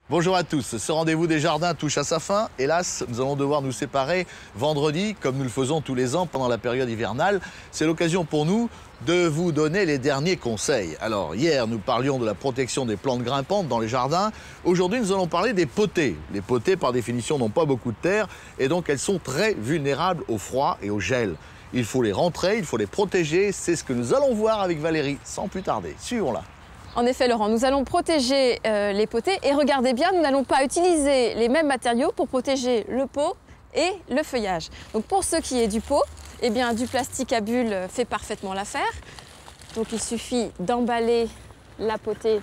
Bonjour à tous, ce rendez-vous des jardins touche à sa fin. Hélas, nous allons devoir nous séparer vendredi, comme nous le faisons tous les ans pendant la période hivernale. C'est l'occasion pour nous de vous donner les derniers conseils. Alors, hier, nous parlions de la protection des plantes grimpantes dans les jardins. Aujourd'hui, nous allons parler des potées. Les potées, par définition, n'ont pas beaucoup de terre et donc elles sont très vulnérables au froid et au gel. Il faut les rentrer, il faut les protéger. C'est ce que nous allons voir avec Valérie, sans plus tarder. Suivons-la. En effet, Laurent, nous allons protéger les potées et regardez bien, nous n'allons pas utiliser les mêmes matériaux pour protéger le pot et le feuillage. Donc pour ce qui est du pot, eh bien, du plastique à bulles fait parfaitement l'affaire. Donc il suffit d'emballer la potée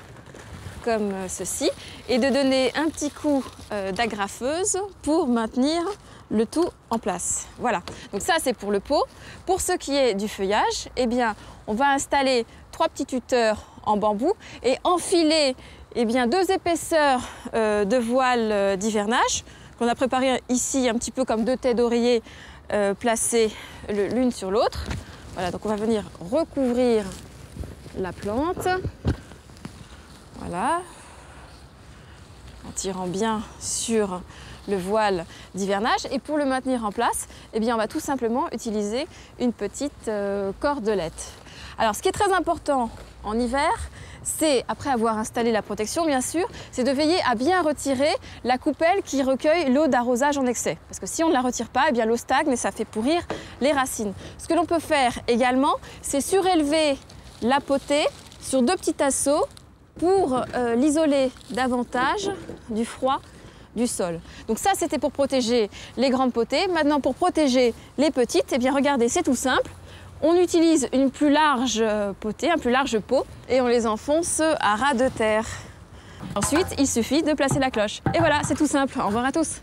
comme ceci et de donner un petit coup d'agrafeuse pour maintenir le tout en place. Voilà, donc ça c'est pour le pot. Pour ce qui est du feuillage, eh bien, on va installer 3 petits tuteurs en bambou et enfiler deux épaisseurs de voile d'hivernage qu'on a préparé ici un petit peu comme 2 têtes d'oreiller placées l'une sur l'autre. Voilà, donc on va venir recouvrir la plante. Voilà, en tirant bien sur le voile d'hivernage. Et pour le maintenir en place, eh bien, on va tout simplement utiliser une petite cordelette. Alors, ce qui est très important en hiver, c'est, après avoir installé la protection, bien sûr, c'est de veiller à bien retirer la coupelle qui recueille l'eau d'arrosage en excès. Parce que si on ne la retire pas, eh bien, l'eau stagne et ça fait pourrir les racines. Ce que l'on peut faire également, c'est surélever la potée sur 2 petits tasseaux pour l'isoler davantage du froid du sol. Donc ça, c'était pour protéger les grandes potées. Maintenant, pour protéger les petites, eh bien, regardez, c'est tout simple. On utilise une plus large potée, un plus large pot, et on les enfonce à ras de terre. Ensuite, il suffit de placer la cloche. Et voilà, c'est tout simple. Au revoir à tous.